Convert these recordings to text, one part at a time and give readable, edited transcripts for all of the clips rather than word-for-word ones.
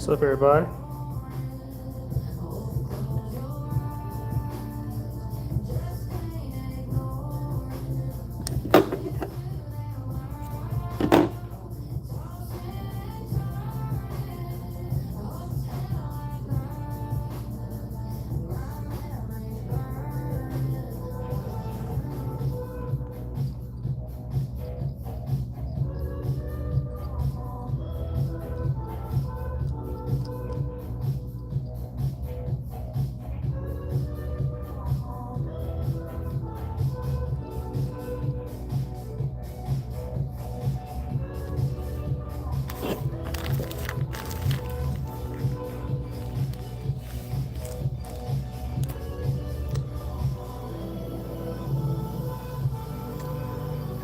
What's up, everybody?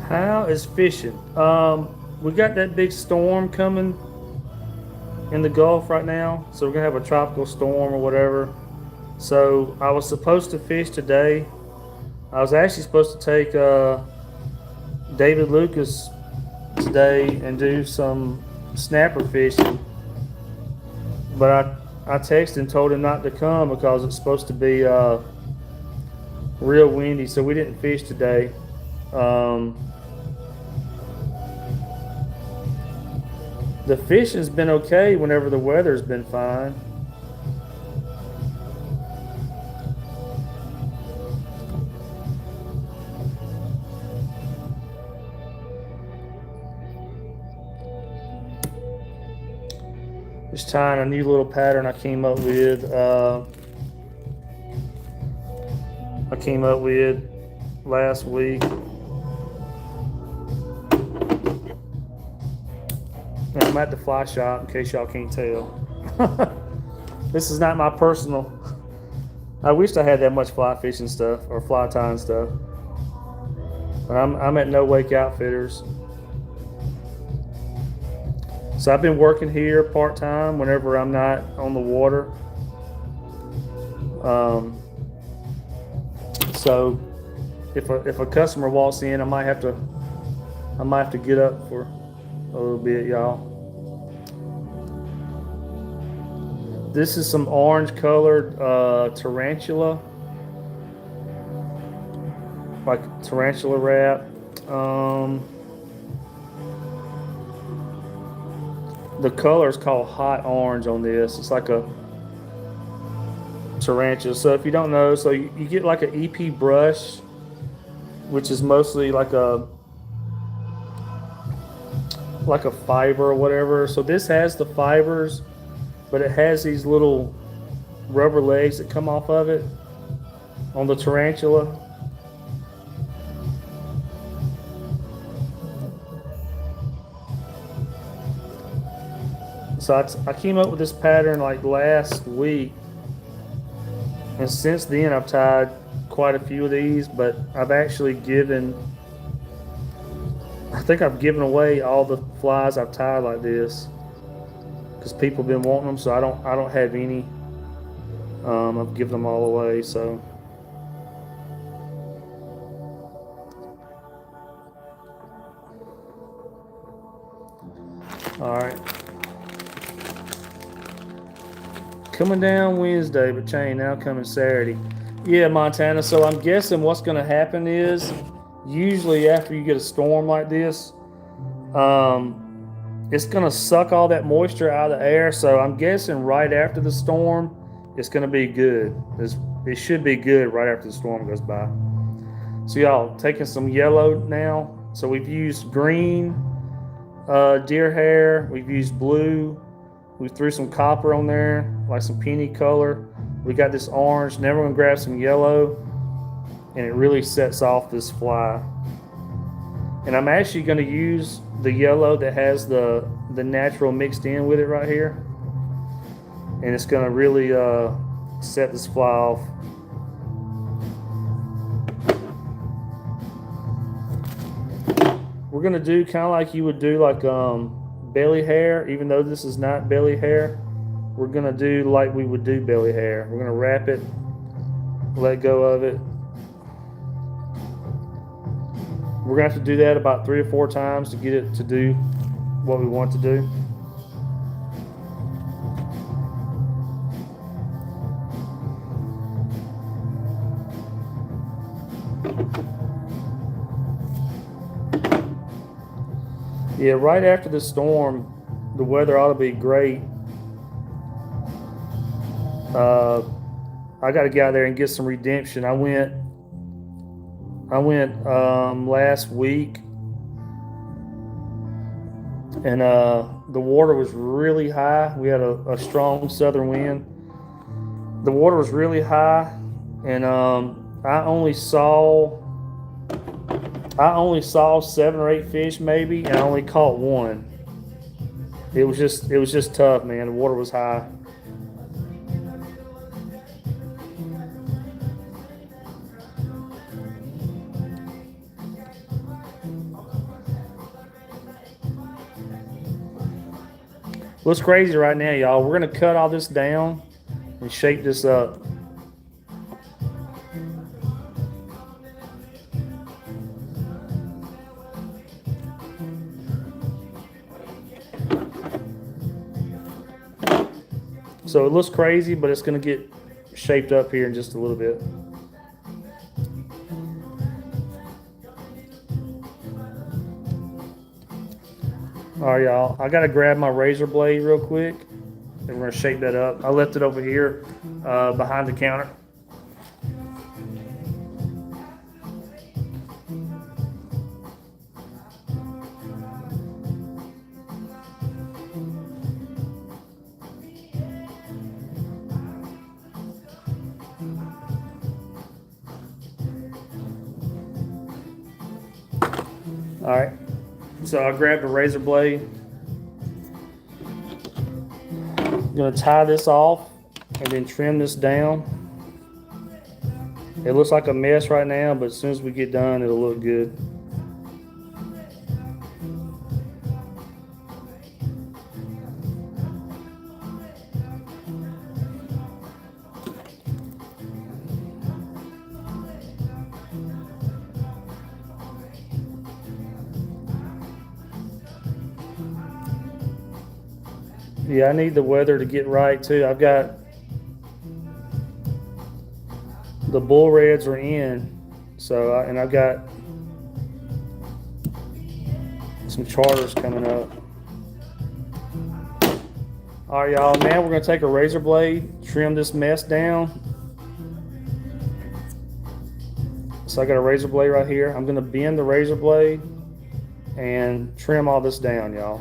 How is fishing? We got that big storm coming in the Gulf right now, so we're gonna have a tropical storm or whatever. So I was supposed to fish today. I was actually supposed to take David Lucas today and do some snapper fishing, but I texted and told him not to come because it's supposed to be real windy, so we didn't fish today. Um, the fishing's been okay whenever the weather's been fine. Just tying a new little pattern I came up with. Last week. And I'm at the fly shop, in case y'all can't tell. This is not my personal. I wished I had that much fly fishing stuff or fly tying stuff. But I'm at No Wake Outfitters. So I've been working here part time whenever I'm not on the water. So if a customer walks in, I might have to get up for a little bit, y'all. This is some orange colored tarantula, like tarantula wrap. The color is called hot orange on this. It's like a tarantula. So if you don't know, so you get like an EP brush, which is mostly like a fiber or whatever. So this has the fibers, but it has these little rubber legs that come off of it on the tarantula. So I came up with this pattern like last week, and since then I've tied quite a few of these, but I think I've given away all the flies I've tied like this because people have been wanting them. So I don't have any. I've given them all away. So All right. Coming down Wednesday, but chain now coming Saturday. Yeah, Montana. So I'm guessing what's going to happen is usually after you get a storm like this, it's going to suck all that moisture out of the air. So I'm guessing right after the storm, it's going to be good. It should be good right after the storm goes by. So y'all taking some yellow now. So we've used green deer hair. We've used blue. We threw some copper on there, like some penny color. We got this orange. Now we're gonna grab some yellow, and it really sets off this fly. And I'm actually gonna use the yellow that has the natural mixed in with it right here, and it's gonna really set this fly off. We're gonna do kind of like you would do like belly hair, even though this is not belly hair. We're gonna do like we would do belly hair. We're gonna wrap it, let go of it. We're gonna have to do that about 3 or 4 times to get it to do what we want to do. Yeah, right after the storm, the weather ought to be great. I got to get out there and get some redemption. I went last week, and the water was really high. We had a strong southern wind. The water was really high, and I only saw 7 or 8 fish maybe, and I only caught 1. It was just tough, man. The water was high. What's crazy right now, y'all? We're gonna cut all this down and shape this up. So it looks crazy, but it's going to get shaped up here in just a little bit. All right, y'all. I got to grab my razor blade real quick, and we're going to shape that up. I left it over here behind the counter. All right, so I grabbed a razor blade. I'm gonna tie this off and then trim this down. It looks like a mess right now, but as soon as we get done, it'll look good. Yeah, I need the weather to get right too. I've got the bull reds are in, so and I've got some charters coming up. All right, y'all. Now we're gonna take a razor blade, trim this mess down. So I got a razor blade right here. I'm gonna bend the razor blade and trim all this down, y'all.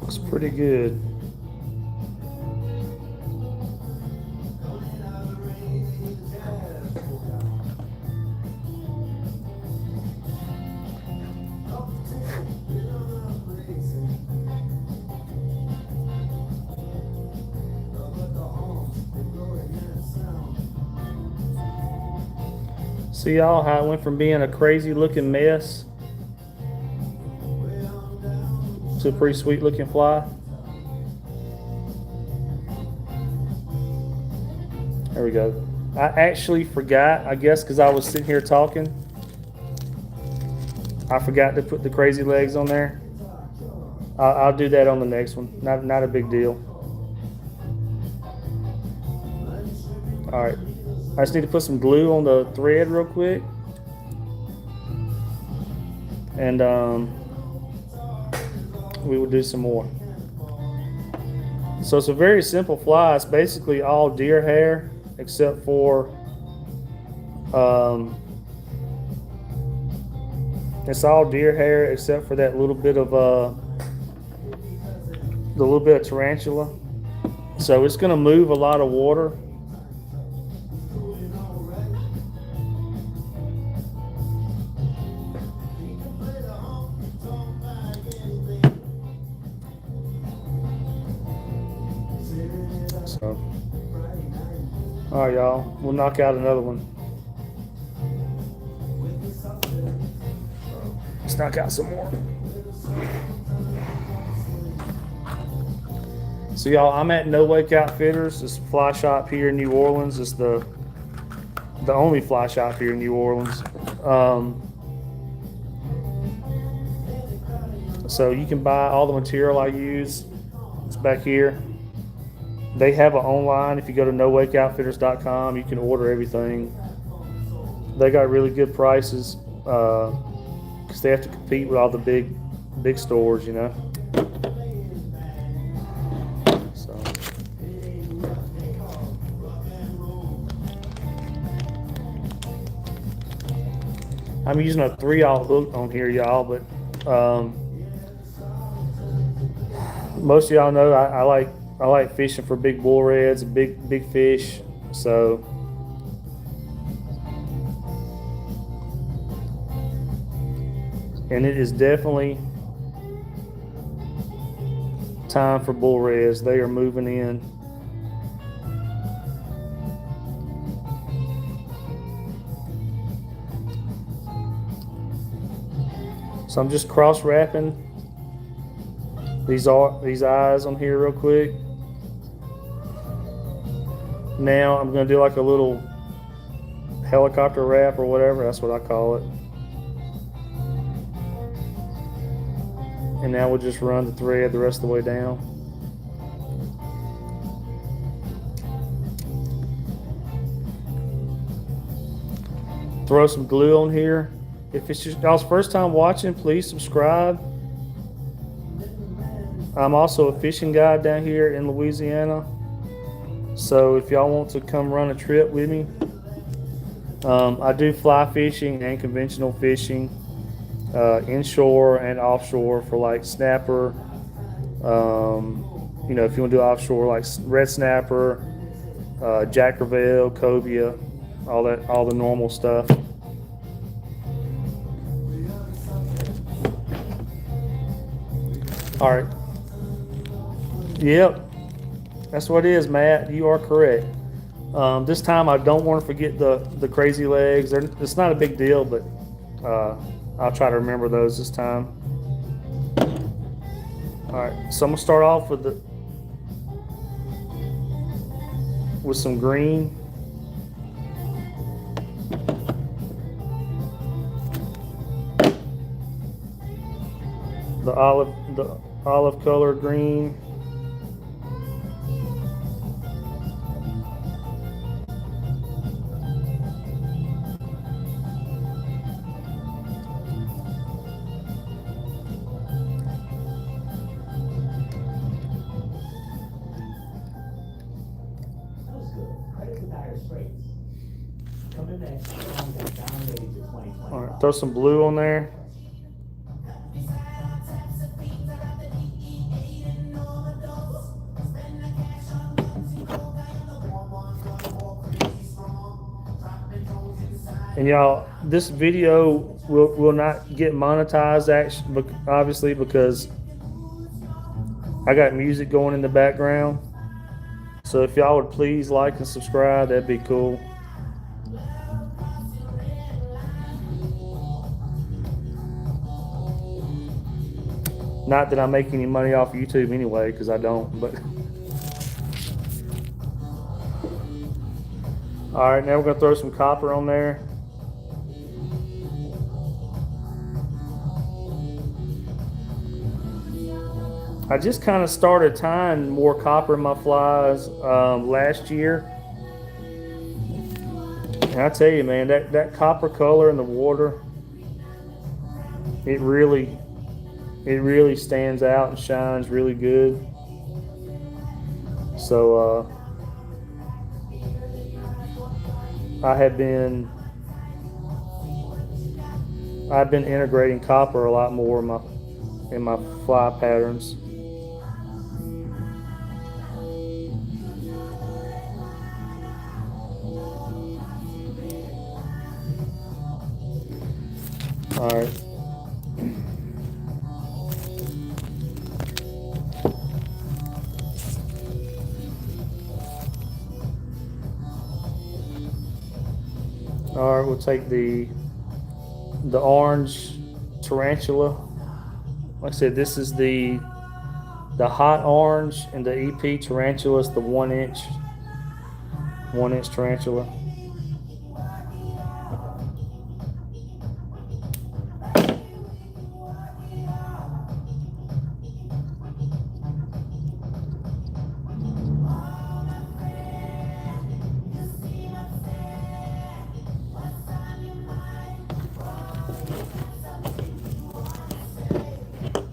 Looks pretty good. See y'all how it went from being a crazy looking mess to a pretty sweet looking fly. There we go. I actually forgot, I guess because I was sitting here talking, I forgot to put the crazy legs on there. I'll do that on the next one. Not a big deal. All right. I just need to put some glue on the thread real quick. And we will do some more. So it's a very simple fly. It's basically all deer hair except for it's all deer hair except for that little bit of the little bit of tarantula. So it's going to move a lot of water. So, all right, y'all, we'll knock out another one. Let's knock out some more. So y'all, I'm at No Wake Outfitters. This fly shop here in New Orleans. It's the only fly shop here in New Orleans. So you can buy all the material I use. It's back here. They have an online. If you go to nowakeoutfitters.com, you can order everything. They got really good prices because they have to compete with all the big stores, you know. So I'm using a 3/0 hook on here, y'all, but most of y'all know I like fishing for big bull reds, big fish. So and it is definitely time for bull reds. They are moving in. So I'm just cross wrapping these eyes on here real quick. Now I'm going to do like a little helicopter wrap or whatever. That's what I call it. And now we'll just run the thread the rest of the way down. Throw some glue on here. If it's just y'all's first time watching, please subscribe. I'm also a fishing guide down here in Louisiana. So if y'all want to come run a trip with me, I do fly fishing and conventional fishing, inshore and offshore for like snapper. You know, if you want to do offshore, like red snapper, jack crevalle, cobia, all the normal stuff. All right. Yep. That's what it is, Matt. You are correct. This time I don't want to forget the crazy legs. It's not a big deal, but I'll try to remember those this time. All right, so I'm gonna start off with some green. The olive color green. All right, throw some blue on there. And y'all, this video will not get monetized, actually, obviously, because I got music going in the background. So if y'all would please like and subscribe, that'd be cool. Not that I make any money off YouTube anyway, because I don't, but. All right, now we're gonna throw some copper on there. I just kind of started tying more copper in my flies last year. And I tell you, man, that copper color in the water, it really stands out and shines really good. So I've been integrating copper a lot more in my fly patterns. All right. All right, we'll take the orange tarantula. Like I said, this is the hot orange, and the EP tarantula is the 1 inch tarantula.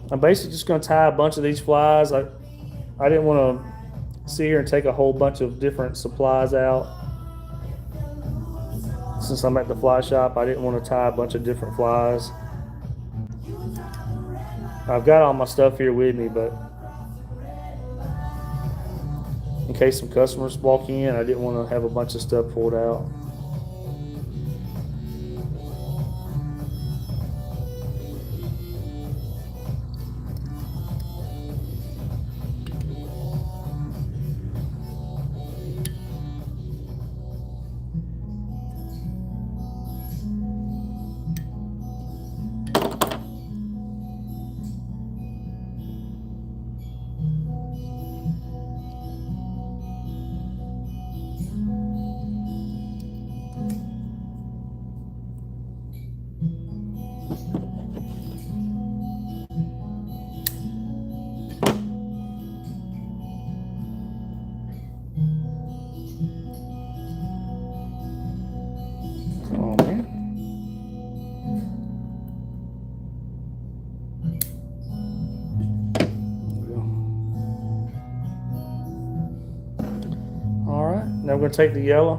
I'm basically just going to tie a bunch of these flies. I didn't want to sit here and take a whole bunch of different supplies out. Since I'm at the fly shop, I didn't want to tie a bunch of different flies. I've got all my stuff here with me, but in case some customers walk in, I didn't want to have a bunch of stuff pulled out. Now we're going to take the yellow.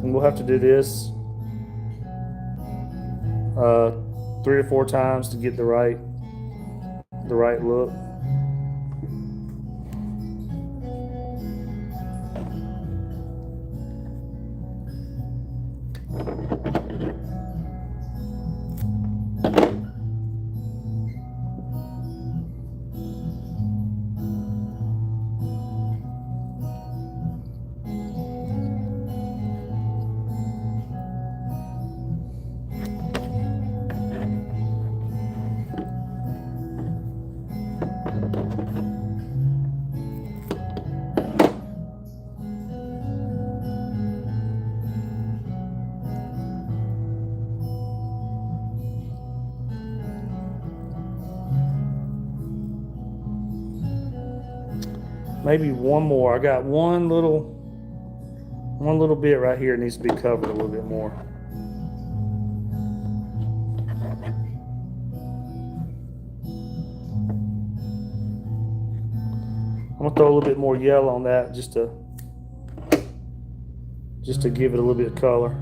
And we'll have to do this 3 or 4 times to get the right look. Maybe one more. I got one little bit right here needs to be covered a little bit more. I'm gonna throw a little bit more yellow on that just to just to give it a little bit of color.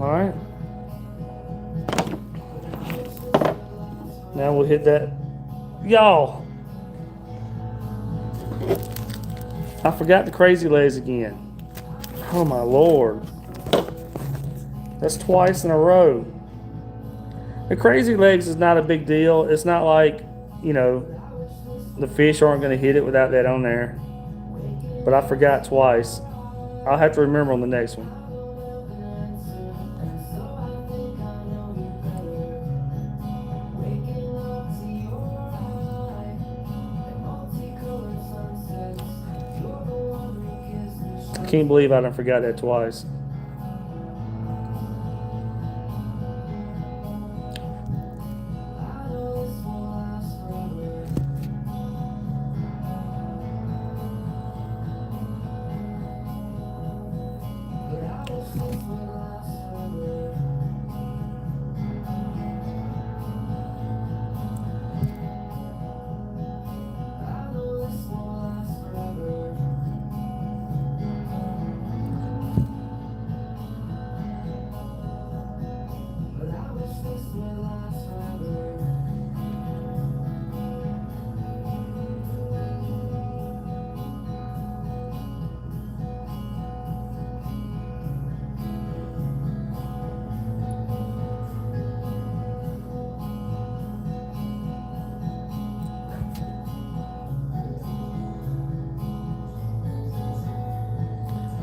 All right. Now we'll hit that. Y'all, I forgot the crazy legs again. Oh my Lord. That's twice in a row. The crazy legs is not a big deal. It's not like, you know, the fish aren't going to hit it without that on there. But I forgot twice. I'll have to remember on the next one. I can't believe I done forgot that twice.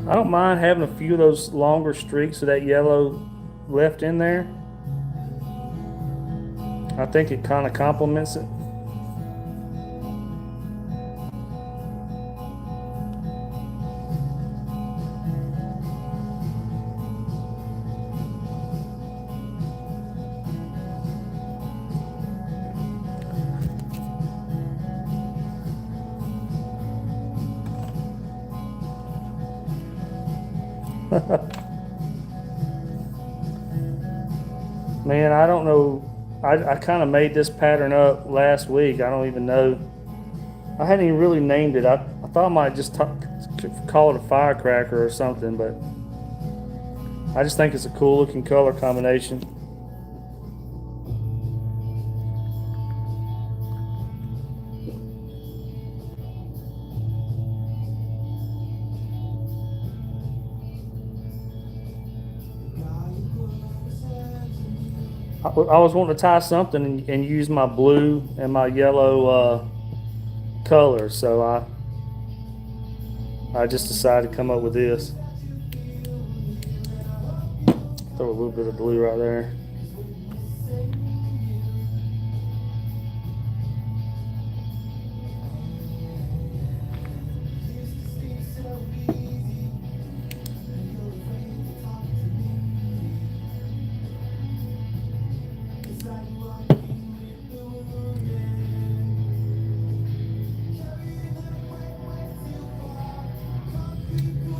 I don't mind having a few of those longer streaks of that yellow left in there. I think it kind of complements it. Man, I don't know. I kind of made this pattern up last week. I don't even know. I hadn't even really named it. I thought I might just call it a firecracker or something, but I just think it's a cool looking color combination. I was wanting to tie something and use my blue and my yellow colors, so I just decided to come up with this. Throw a little bit of blue right there.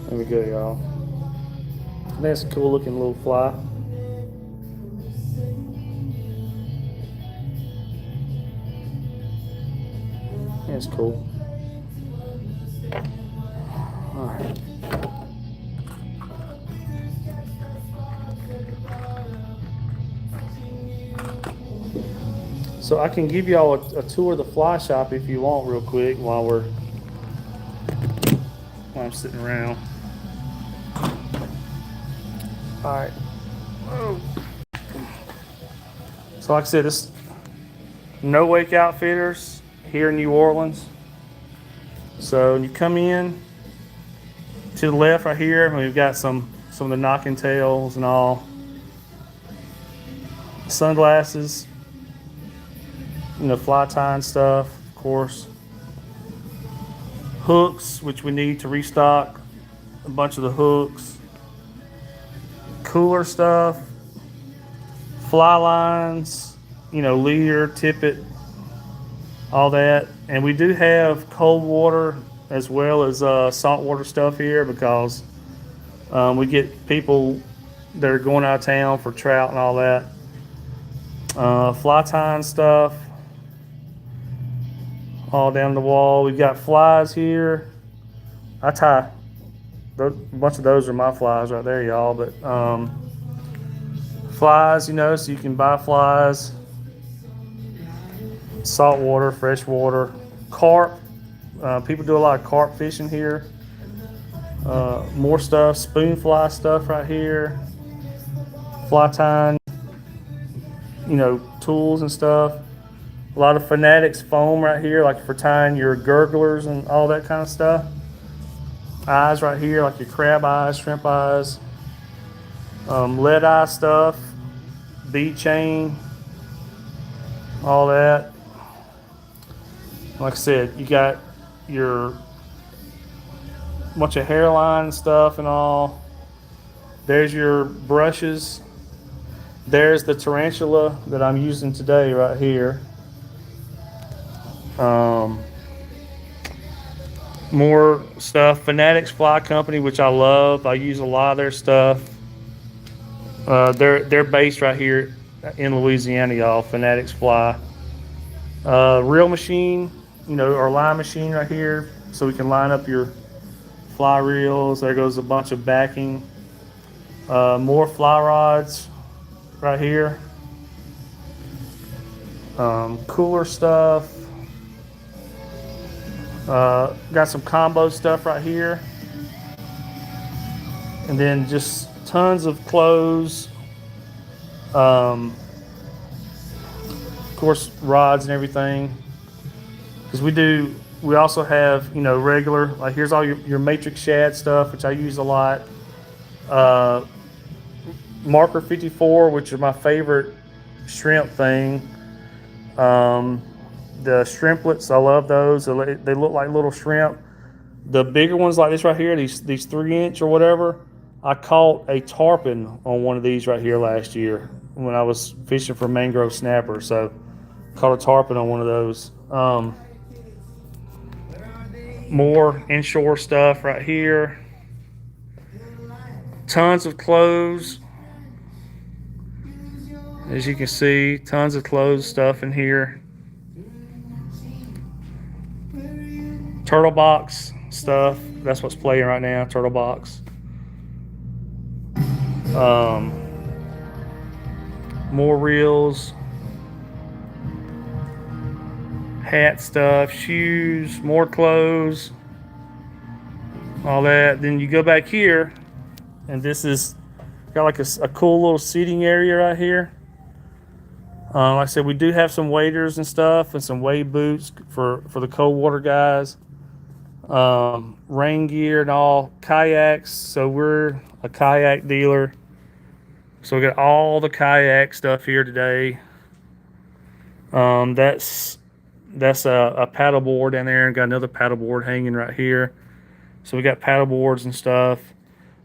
There we go, y'all. That's a cool looking little fly. That's cool. All right. So I can give y'all a tour of the fly shop if you want, real quick, while I'm sitting around. All right. Oh. So like I said, this No Wake Outfitters here in New Orleans. So you come in to the left right here, we've got some of the knocking tails and all. Sunglasses, fly tying stuff, of course. Hooks, which we need to restock a bunch of the hooks. Cooler stuff, fly lines, leader, tippet, all that. And we do have cold water as well as saltwater stuff here because we get people that are going out of town for trout and all that. Fly tying stuff all down the wall. We've got flies here. I tie a bunch of those are my flies right there, y'all. But flies, so you can buy flies. Saltwater, freshwater, carp. People do a lot of carp fishing here. More stuff, spoon fly stuff right here. Fly tying, tools and stuff. A lot of Fanatics foam right here, like for tying your gurglers and all that kind of stuff. Eyes right here, like your crab eyes, shrimp eyes. Lead eye stuff, bead chain, all that. Like I said, you got your bunch of hairline stuff and all. There's your brushes. There's the tarantula that I'm using today right here. More stuff. Fanatics Fly Company, which I love. I use a lot of their stuff. They're based right here in Louisiana, y'all. Fanatics Fly. Reel machine, our line machine right here, so we can line up your fly reels. There goes a bunch of backing. More fly rods right here. Cooler stuff. Got some combo stuff right here. And then just tons of clothes. Of course, rods and everything. Because we also have, regular, like here's all your matrix shad stuff, which I use a lot. Marker 54, which is my favorite shrimp thing. The shrimplets, I love those. They look like little shrimp. The bigger ones like this right here, these 3-inch or whatever, I caught a tarpon on one of these right here last year when I was fishing for mangrove snapper. So caught a tarpon on one of those. More inshore stuff right here. Tons of clothes. As you can see, tons of clothes stuff in here. Turtle box stuff. That's what's playing right now, turtle box. More reels. Hat stuff, shoes, more clothes, all that. Then you go back here, and this is got like a cool little seating area right here. Like I said, we do have some waders and stuff, and some wade boots for the cold water guys. Rain gear and all, kayaks. So we're a kayak dealer. So we got all the kayak stuff here today. That's a paddle board down there, and got another paddle board hanging right here. So we got paddle boards and stuff.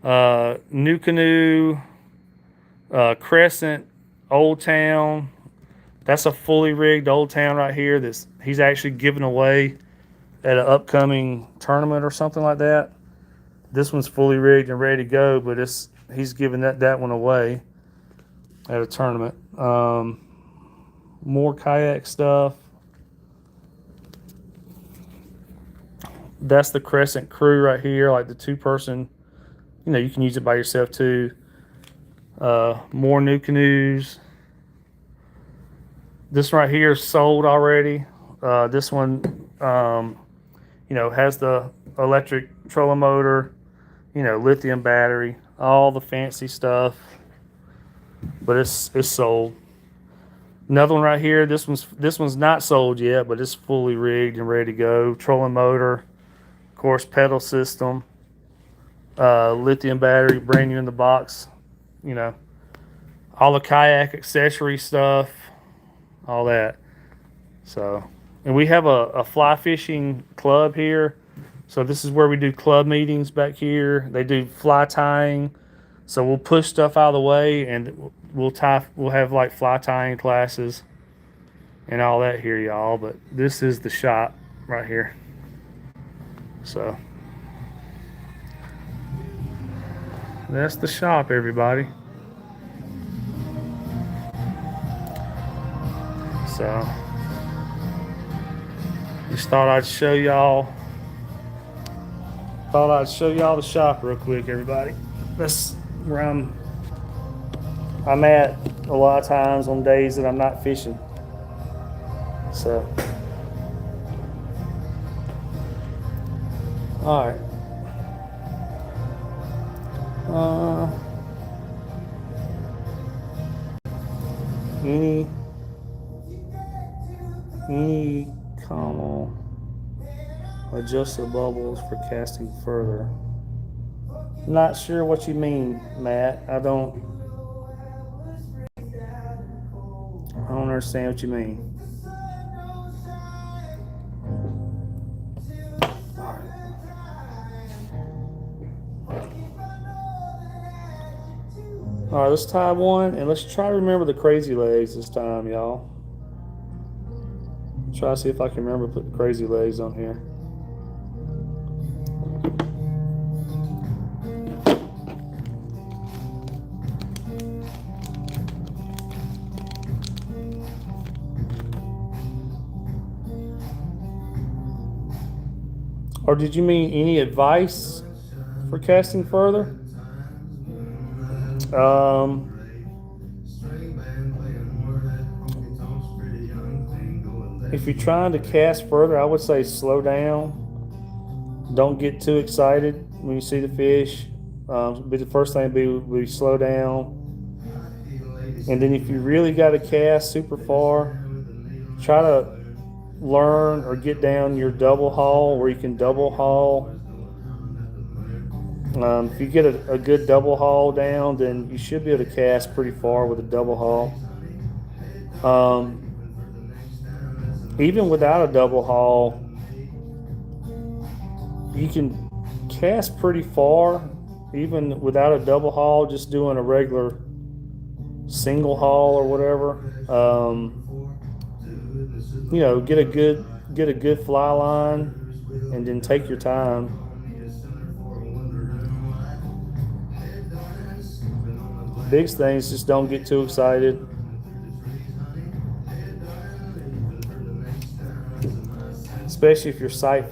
New Canoe, Crescent, Old Town. That's a fully rigged Old Town right here. He's actually giving away at an upcoming tournament or something like that. This one's fully rigged and ready to go, but he's giving that one away at a tournament. More kayak stuff. That's the Crescent crew right here, like the 2-person. You can use it by yourself too. More New Canoes. This right here is sold already. This one, has the electric trolling motor, lithium battery, all the fancy stuff. But it's sold. Another one right here. This one's not sold yet, but it's fully rigged and ready to go. Trolling motor, of course, pedal system, lithium battery, brand new in the box. You know, all the kayak accessory stuff, all that. So, and we have a fly fishing club here. So this is where we do club meetings back here. They do fly tying. So we'll push stuff out of the way and we'll have like fly tying classes and all that here, y'all. But this is the shop right here. So that's the shop, everybody. So just thought I'd show y'all the shop real quick, everybody. That's where I'm at a lot of times on days that I'm not fishing. So, all right. Any comment? Adjust the bubbles for casting further. Not sure what you mean, Matt. I don't understand what you mean. All right, let's tie one and let's try to remember the crazy legs this time, y'all. Try to see if I can remember to put the crazy legs on here. Or did you mean any advice for casting further? If you're trying to cast further, I would say slow down. Don't get too excited when you see the fish. Be the first thing would be slow down. And then if you really got to cast super far, try to learn or get down your double haul where you can double haul. If you get a good double haul down, then you should be able to cast pretty far with a double haul. Even without a double haul, you can cast pretty far, even without a double haul, just doing a regular single haul or whatever. Get a good fly line, and then take your time. Biggest thing is just don't get too excited. Especially if you're sight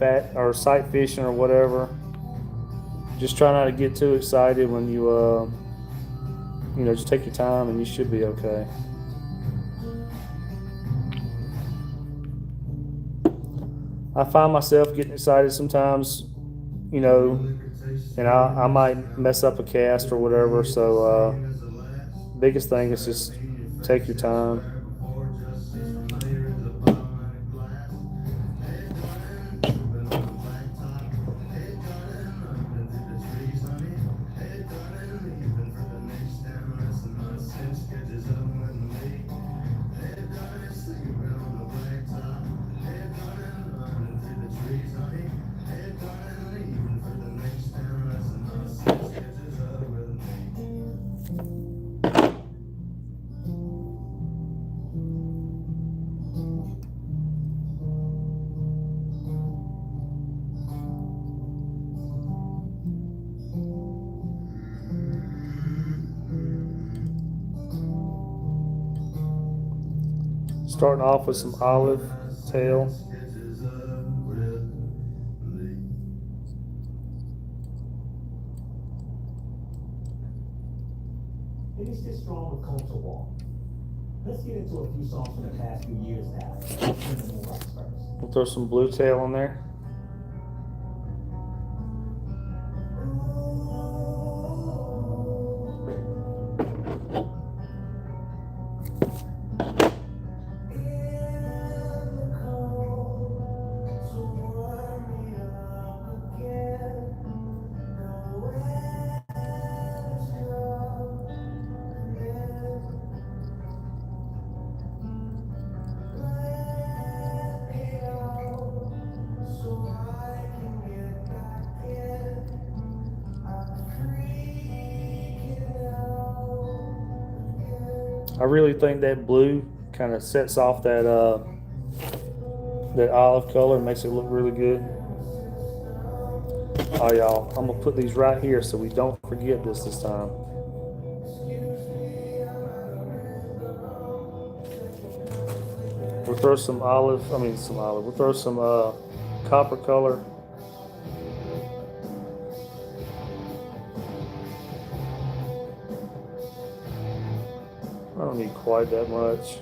fishing or whatever. Just try not to get too excited when you just take your time and you should be okay. I find myself getting excited sometimes, and I might mess up a cast or whatever. So biggest thing is just take your time. Starting off with some olive tail. It is this strong and comfortable. Let's get into a few songs from the past few years now. Minimal Rights first. We'll throw some Blue Tail on there. I really think that blue kind of sets off that olive color and makes it look really good. Oh, y'all, I'm gonna put these right here so we don't forget this time. We'll throw some olive. We'll throw some copper color. I don't need quite that much.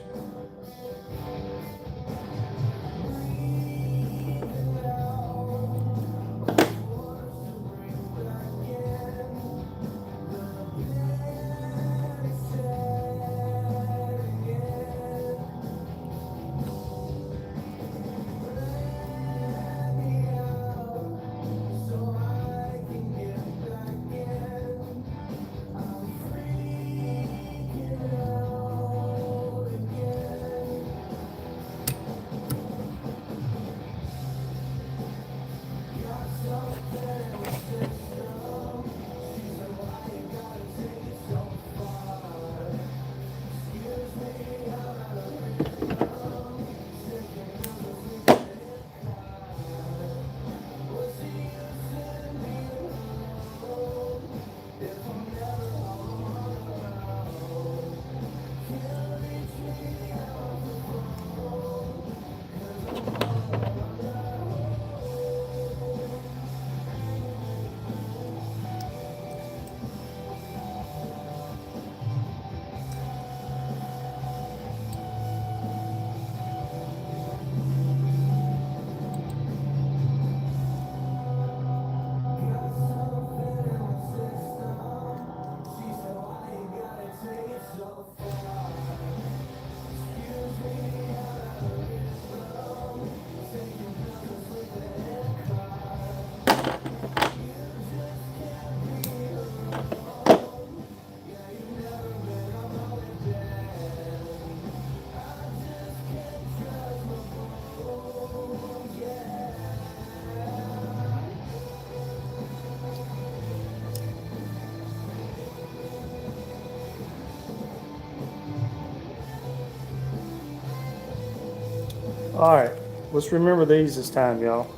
All right, let's remember these this time, y'all.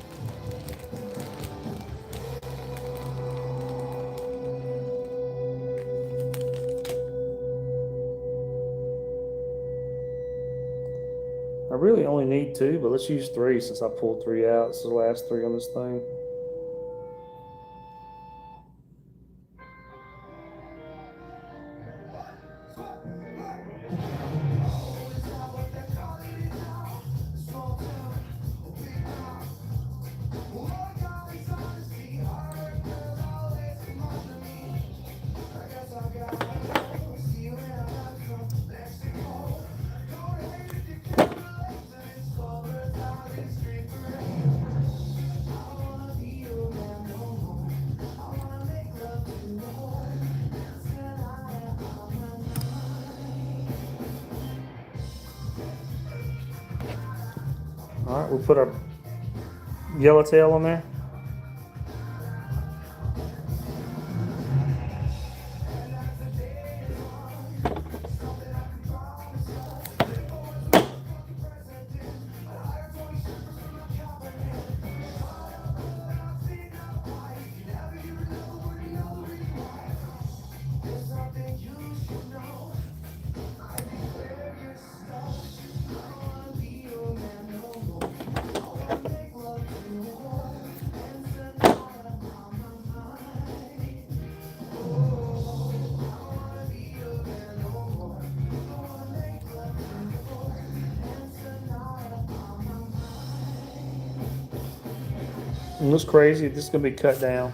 I really only need two, but let's use three since I pulled three out. This is the last three on this thing. All right, we'll put our yellowtail on there. It looks crazy. This is gonna be cut down.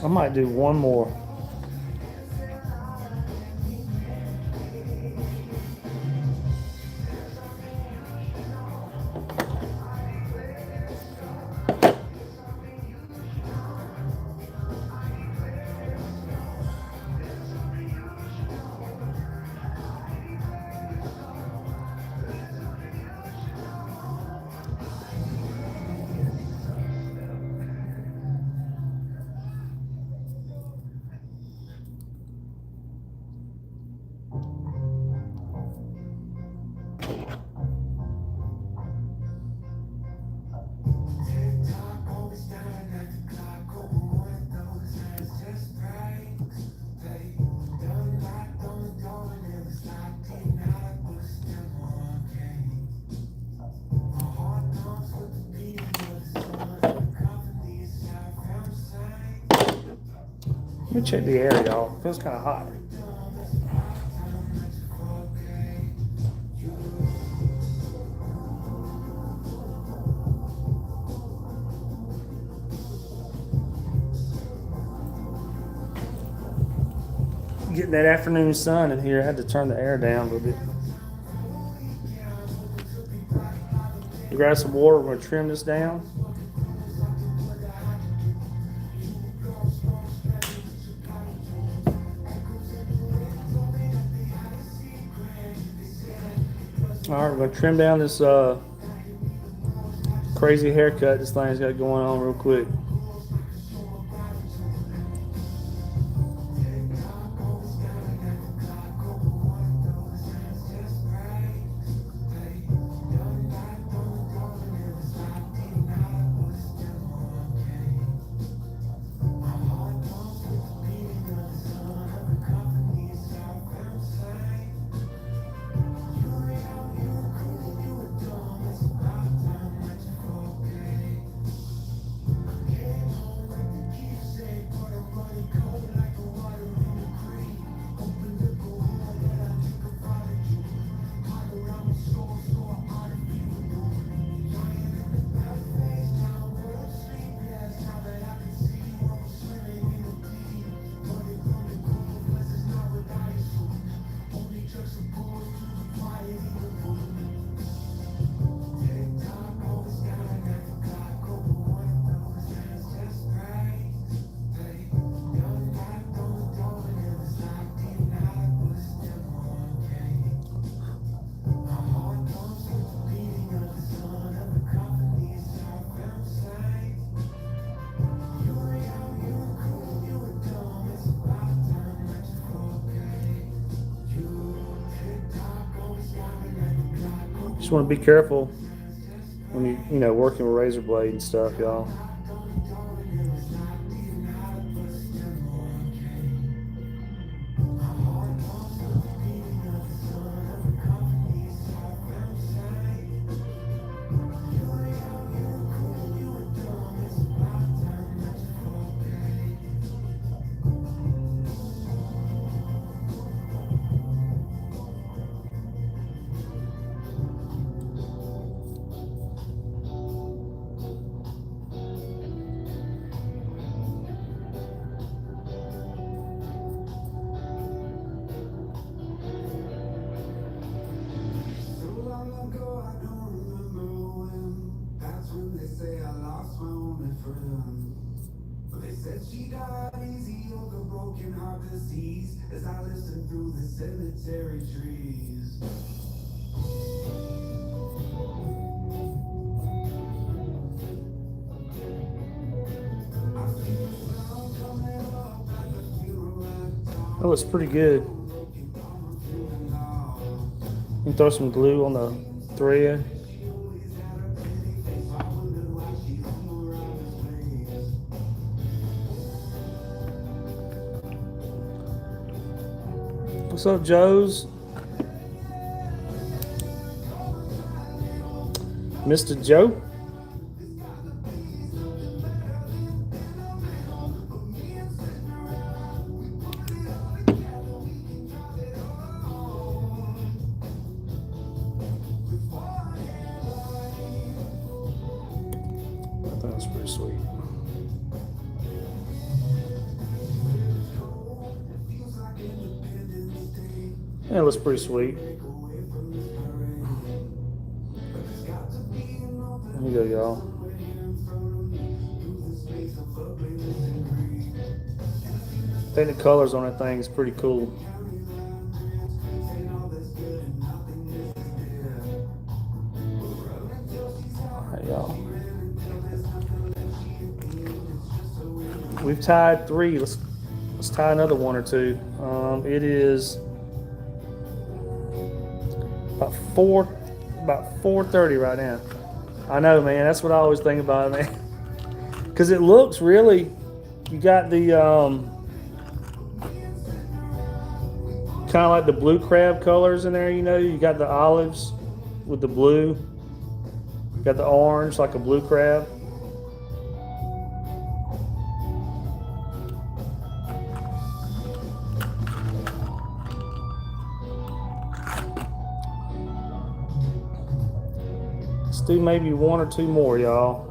I might do one more. Let me check the air, y'all. Feels kind of hot. Getting that afternoon sun in here, I had to turn the air down a little bit. Grab some water, we're gonna trim this down. Alright, we're gonna trim down this crazy haircut this thing's got going on real quick. Just want to be careful when you know working with razor blade and stuff, y'all. She died easy of the broken heart disease as I listened through the cemetery trees. Oh, it's pretty good. You can throw some glue on the thread. What's up, Joe's? Mr. Joe? I think that's pretty sweet. Yeah, it looks pretty sweet. Here you go, y'all. I think the colors on that thing is pretty cool. Alright, y'all. We've tied 3. Let's tie another 1 or 2. It is about 4:30 right now. I know, man. That's what I always think about it, man. Because it looks really. You got the kind of like the blue crab colors in there. You know, you got the olives with the blue. You got the orange like a blue crab. Let's do maybe 1 or 2 more, y'all.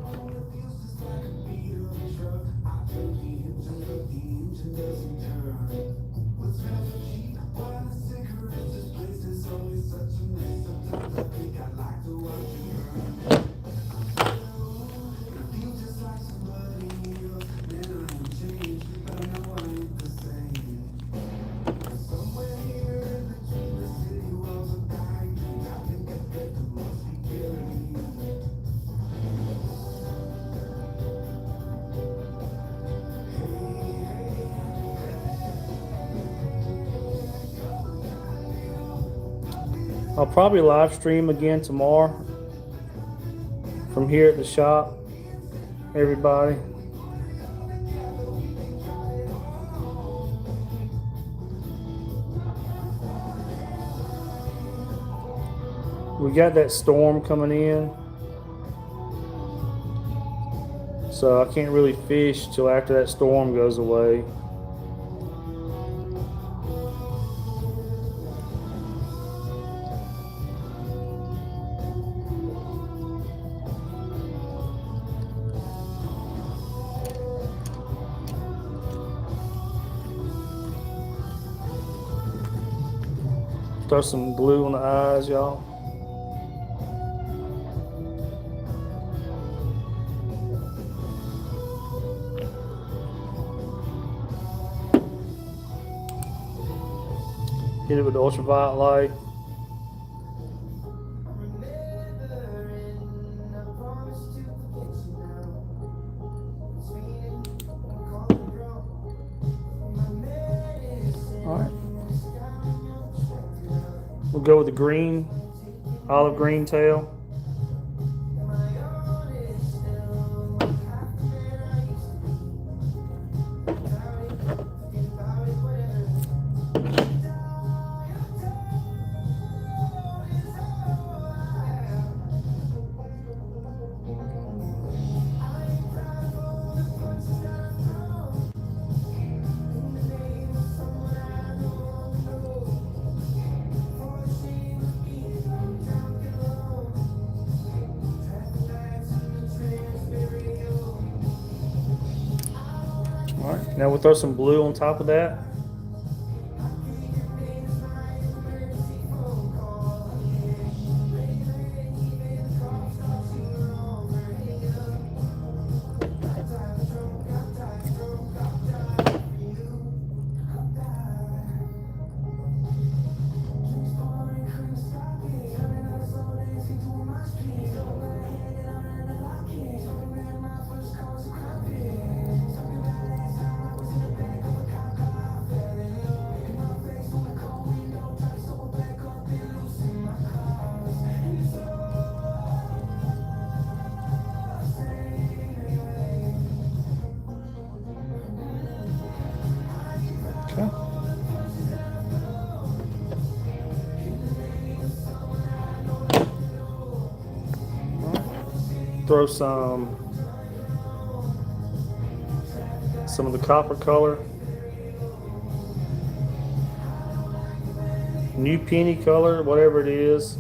I'll probably live stream again tomorrow from here at the shop, everybody. We got that storm coming in, so I can't really fish till after that storm goes away. Throw some glue on the eyes, y'all. Hit it with the ultraviolet light. All right. We'll go with the green, olive green tail. All right, now we'll throw some blue on top of that. throw some of the copper color, new penny color, whatever it is.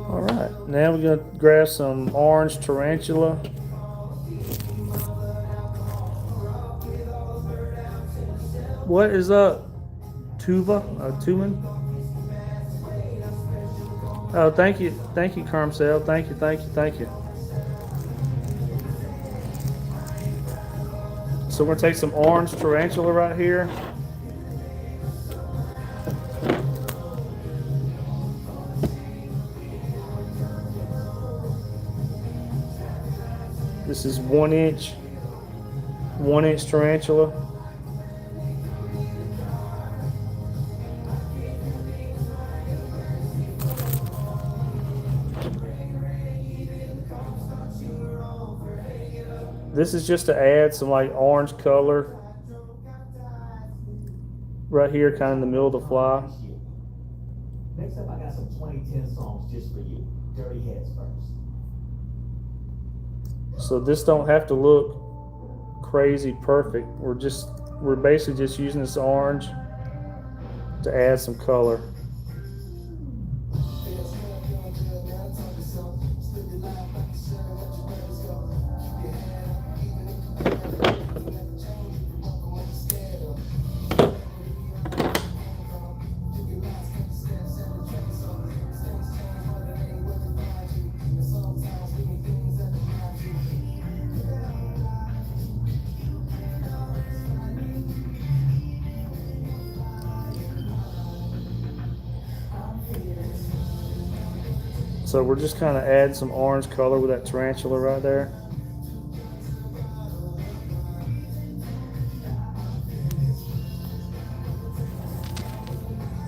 All right, now we're gonna grab some orange tarantula. What is up, Tuman? Oh, thank you, Carmsel. Thank you. So we're gonna take some orange tarantula right here. This is 1 inch tarantula. This is just to add some like orange color right here, kind of in the middle of the fly. Next up, I got some 2010 songs just for you. Dirty Heads first. So this don't have to look crazy perfect. We're basically just using this orange to add some color. So we're just kind of adding some orange color with that tarantula right there.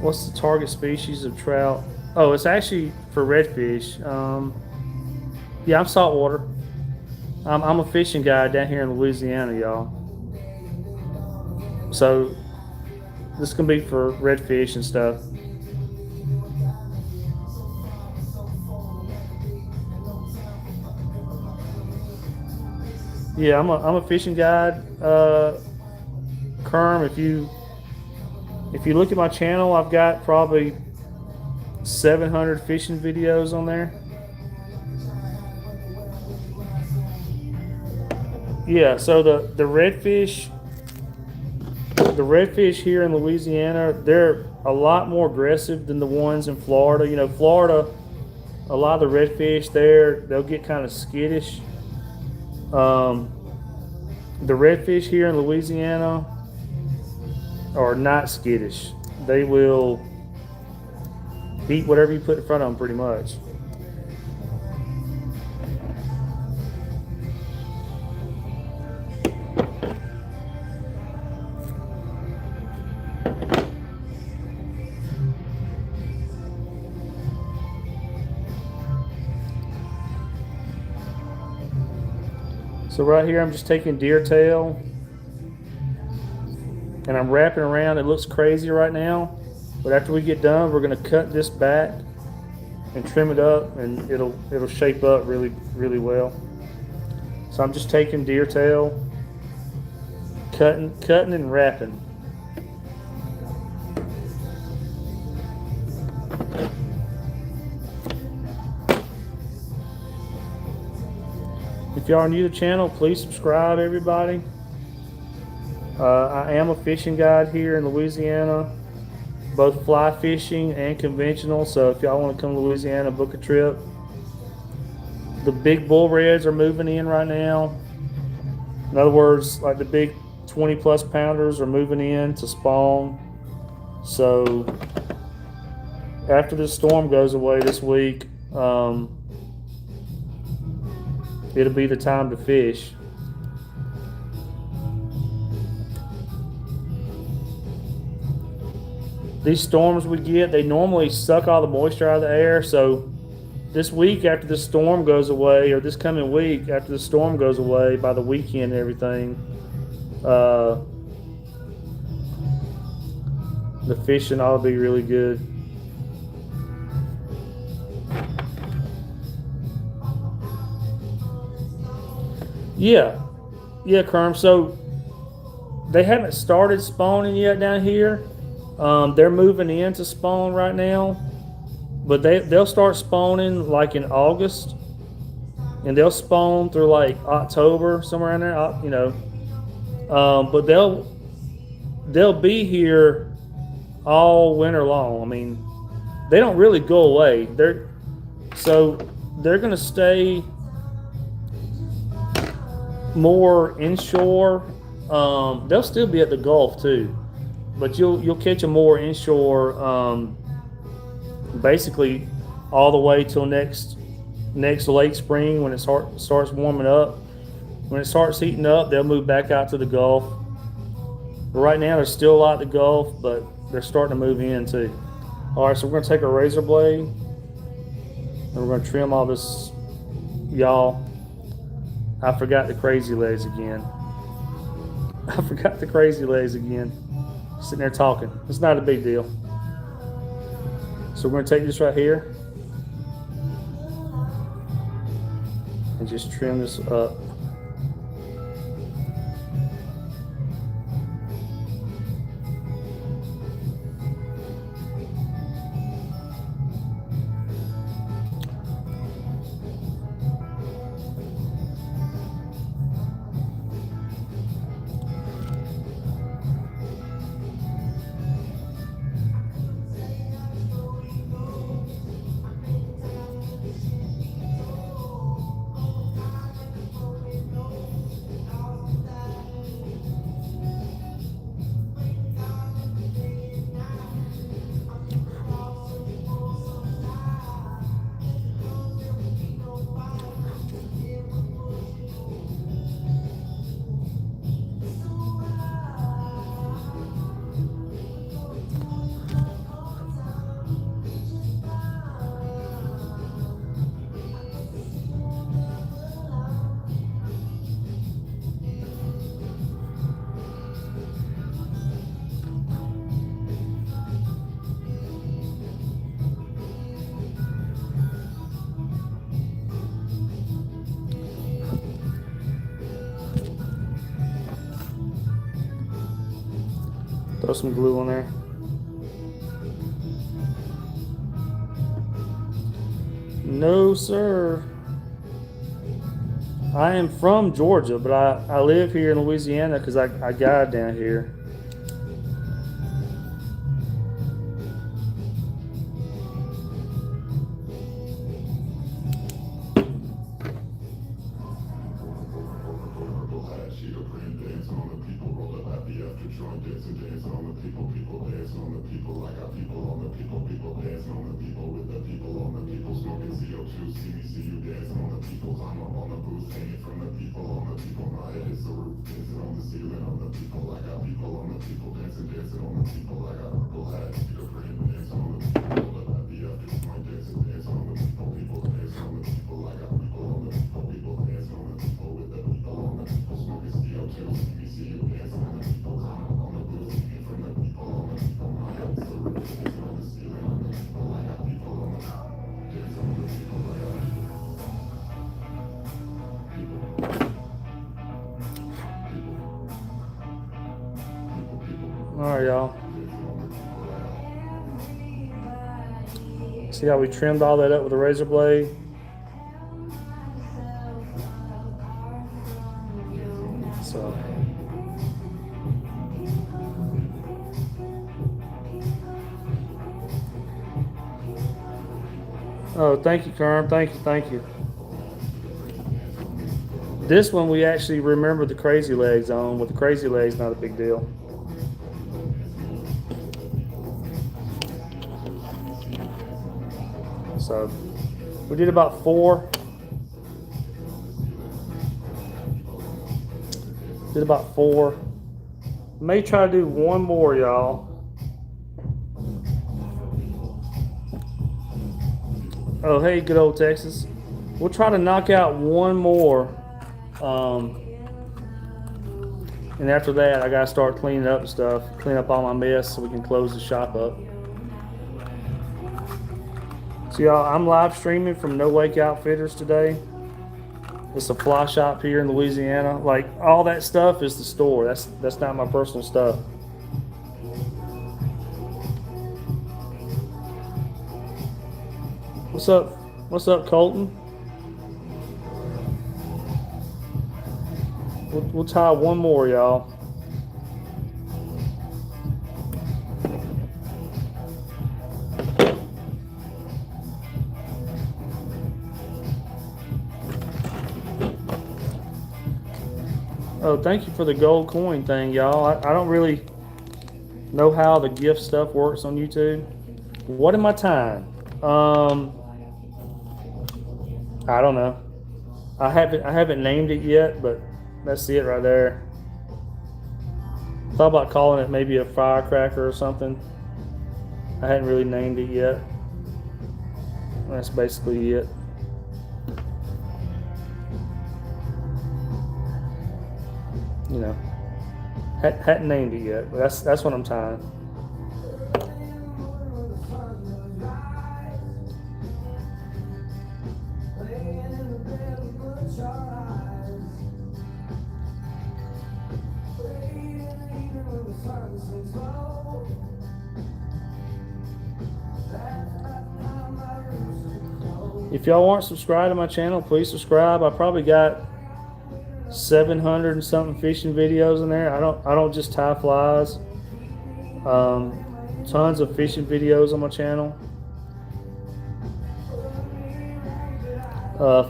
What's the target species of trout? Oh, it's actually for redfish. Yeah, I'm saltwater. I'm a fishing guide down here in Louisiana, y'all. So this is gonna be for redfish and stuff. Yeah, I'm a fishing guide. Kerm, if you look at my channel, I've got probably 700 fishing videos on there. Yeah, so the redfish here in Louisiana, they're a lot more aggressive than the ones in Florida. You know, Florida, a lot of the redfish there, they'll get kind of skittish. The redfish here in Louisiana are not skittish. They will eat whatever you put in front of them, pretty much. So right here, I'm just taking deer tail and I'm wrapping around. It looks crazy right now, but after we get done, we're gonna cut this back and trim it up, and it'll shape up really, really well. So I'm just taking deer tail, cutting and wrapping. If y'all are new to the channel, please subscribe, everybody. I am a fishing guide here in Louisiana, both fly fishing and conventional. So if y'all want to come to Louisiana, book a trip. The big bull reds are moving in right now. In other words, like the big 20+ pounders are moving in to spawn. So after this storm goes away this week, it'll be the time to fish. These storms we get, they normally suck all the moisture out of the air. So this week after the storm goes away, or this coming week after the storm goes away, by the weekend and everything, the fishing ought to be really good. Yeah, Kerm. So they haven't started spawning yet down here. They're moving in to spawn right now, but they'll start spawning like in August, and they'll spawn through like October, somewhere in there. You know, but they'll be here all winter long. I mean, they don't really go away. They're gonna stay more inshore. They'll still be at the Gulf too, but you'll catch them more inshore, basically all the way till next late spring when it starts warming up. When it starts heating up, they'll move back out to the Gulf. But right now, there's still a lot at the Gulf, but they're starting to move in too. All right, so we're gonna take a razor blade and we're gonna trim all this, y'all. I forgot the crazy legs again. Sitting there talking. It's not a big deal. So we're gonna take this right here and just trim this up. Throw some glue on there. No, sir. I am from Georgia, but I live here in Louisiana because I guide down here. All right, y'all. See how we trimmed all that up with a razor blade? So. Oh, thank you, Kerm. Thank you. This one we actually remember the crazy legs on. With the crazy legs, not a big deal. So we did about 4. Did about 4. May try to do one more, y'all. Oh, hey, good old Texas. We'll try to knock out one more. And after that, I gotta start cleaning up stuff, clean up all my mess so we can close the shop up. So y'all, I'm live streaming from No Wake Outfitters today. It's a fly shop here in Louisiana. Like, all that stuff is the store. That's not my personal stuff. What's up? What's up, Colton? We'll tie one more, y'all. Oh, thank you for the gold coin thing, y'all. I don't really know how the gift stuff works on YouTube. What am I tying? I don't know. I haven't named it yet, but that's it right there. Thought about calling it maybe a firecracker or something. I hadn't really named it yet. That's basically it. You know, hadn't named it yet, but that's what I'm tying. If y'all aren't subscribed to my channel, please subscribe. I probably got 700 and something fishing videos in there. I don't just tie flies. Tons of fishing videos on my channel.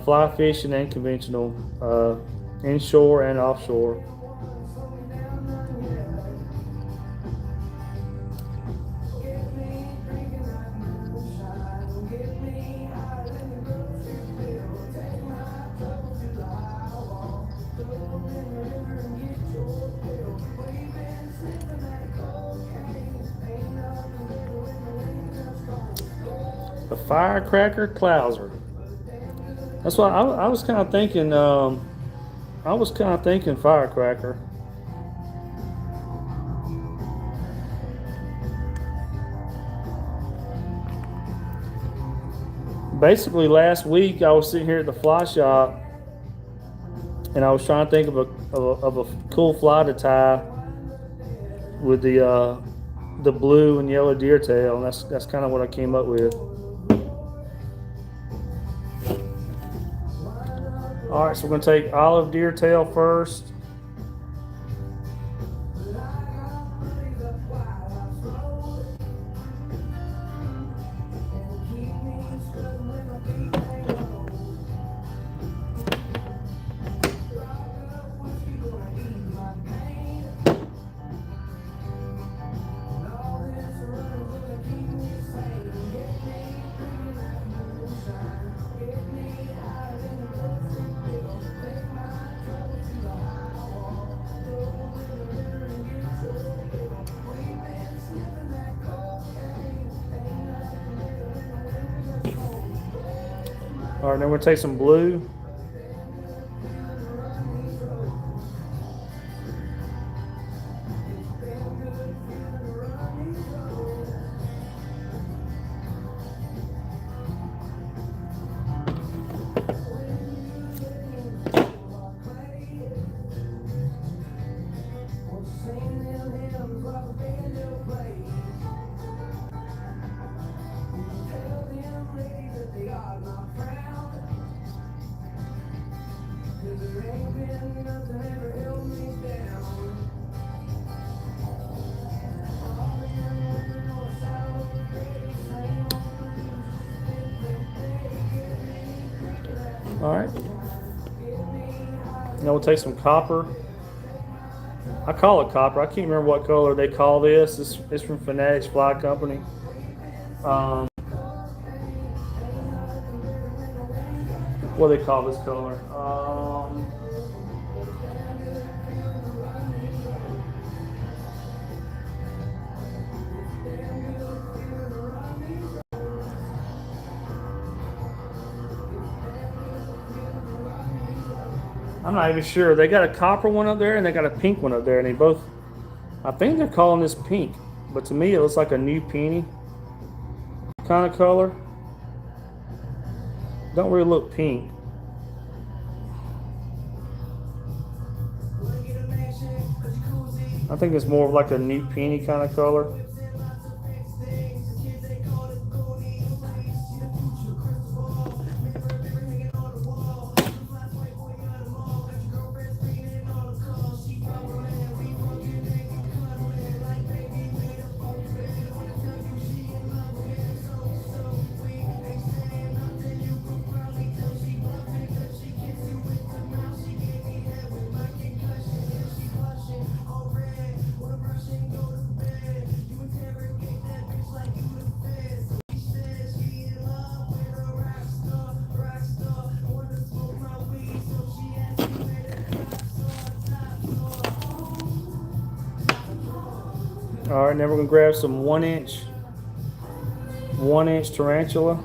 Fly fishing and conventional, inshore and offshore. A firecracker clouser. That's why I was kind of thinking. I was kind of thinking firecracker. Basically, last week I was sitting here at the fly shop, and I was trying to think of a cool fly to tie with the blue and yellow deer tail, and that's kind of what I came up with. All right, so we're gonna take olive deer tail first. All right, then we're gonna take some blue. All right. Now we'll take some copper. I call it copper. I can't remember what color they call this. It's from Fanatics Fly Company. what do they call this color? I'm not even sure. They got a copper one up there and they got a pink one up there, and they both, I think they're calling this pink, but to me it looks like a new peony kind of color. Don't really look pink. I think it's more of like a new peony kind of color. All right, now we're gonna grab some 1-inch tarantula.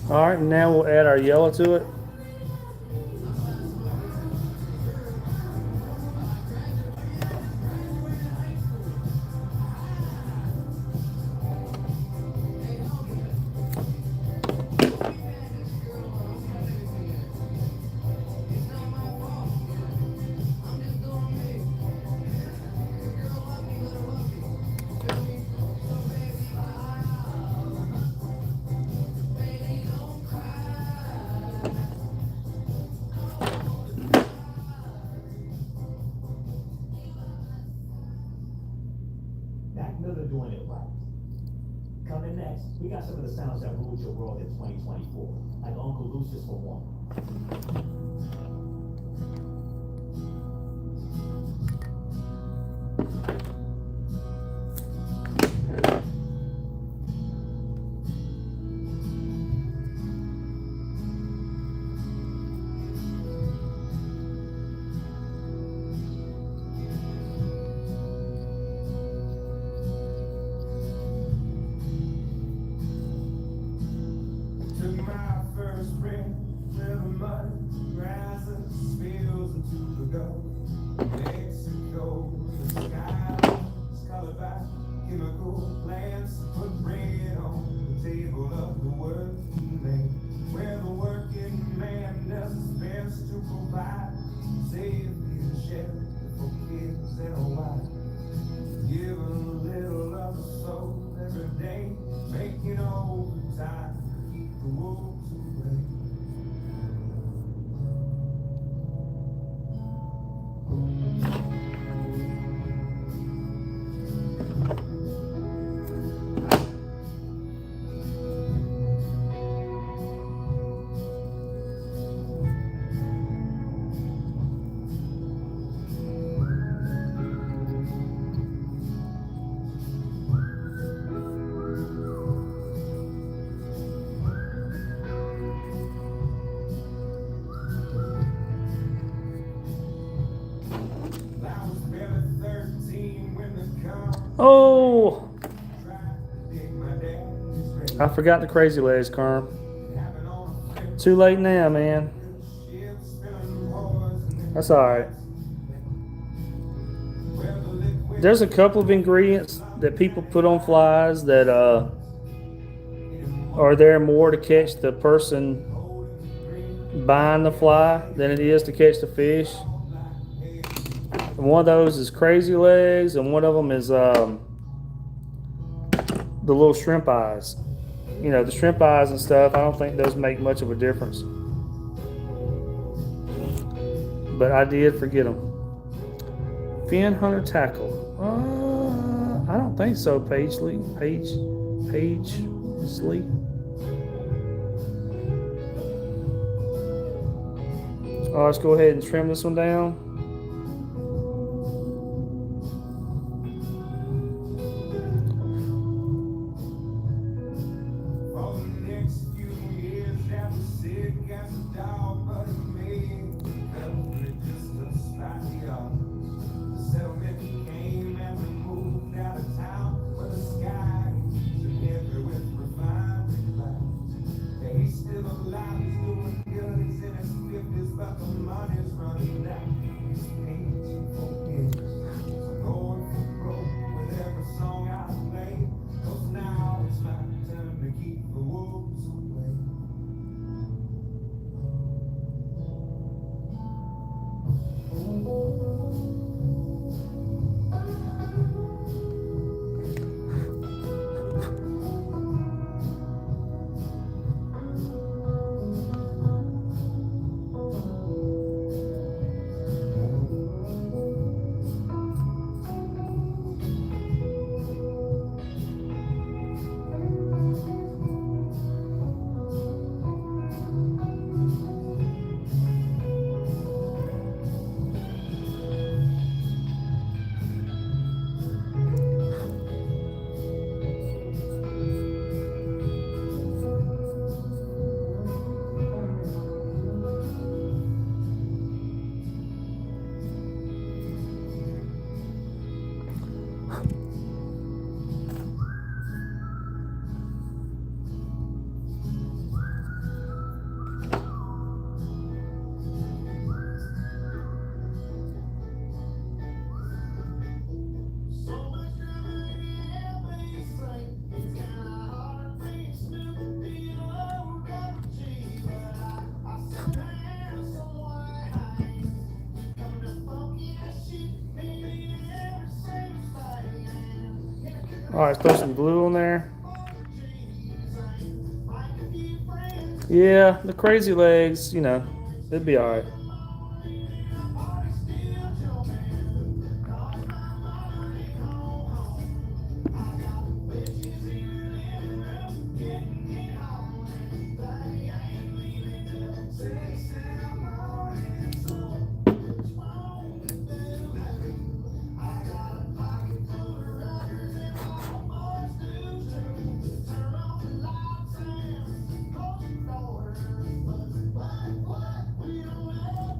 All right, now we'll add our yellow to it. Mac Miller doing it right. Coming next, we got some of the sounds that ruled your world in 2024, like Uncle Lucius for one. Took my first breath where the mud rises, spills into the Gulf. Mexico, the sky is colored by chemical plants. Put bread on the table of the working man, where the working man does his best to provide safety and shelter for kids and a wife. Give a little of the soul every day, making overtime. The wolves away. I was barely 13 when the car Oh, tried to dig my dad's grave. I forgot the Crazy Legs, Carm. Happened on a flip, Too late now, man. ship spilling poison. That's all right. Where the liquid There's a couple of ingredients that people put on flies that are there more to catch the person buying the fly than it is to catch the fish. And one of those is Crazy Legs, and one of them is the little shrimp eyes. You know, the shrimp eyes and stuff, I don't think those make much of a difference. But I did forget them. Fin Hunter Tackle. I don't think so, Paisley. Paisley. Let's go ahead and trim this one down. for the next few years, I was sick as a dog, but it made felt the distance like the others. The settlement came and we moved out of town where the sky is heavy with refined clouds. Yeah, he's still alive, he's doing good, he's in his 50s, but the money's running out. He's painting for kids. So going for broke with every song I play. 'Cause now it's my turn to keep the wolves away. All right, throw some glue on there. Yeah, the Crazy Legs, you know, it'd be all right.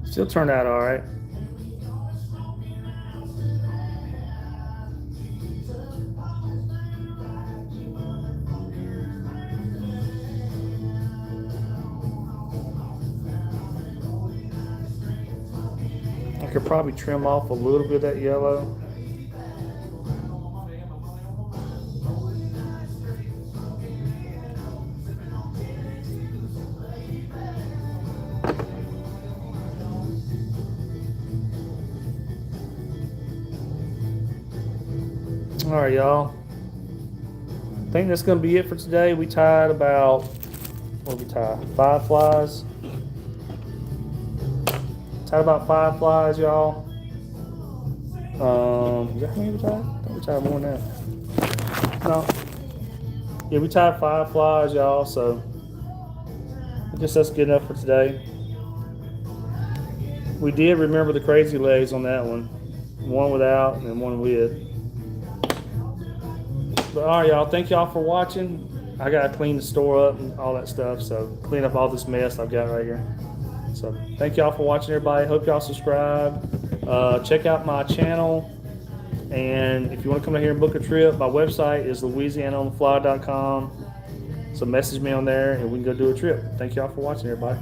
Still turned out all right. I could probably trim off a little bit of that yellow. All right, y'all. I think that's going to be it for today. We tied about, what did we tie? 5 flies. Tied about 5 flies, y'all. Is that how many we tied? I think we tied more than that. No. Yeah, we tied 5 flies, y'all. So I guess that's good enough for today. We did remember the Crazy Legs on that one. One without and then one with. But all right, y'all. Thank y'all for watching. I gotta clean the store up and all that stuff. So clean up all this mess I've got right here. So thank y'all for watching, everybody. Hope y'all subscribe. Check out my channel. And if you want to come out here and book a trip, my website is louisianaonthefly.com. So message me on there and we can go do a trip. Thank y'all for watching, everybody.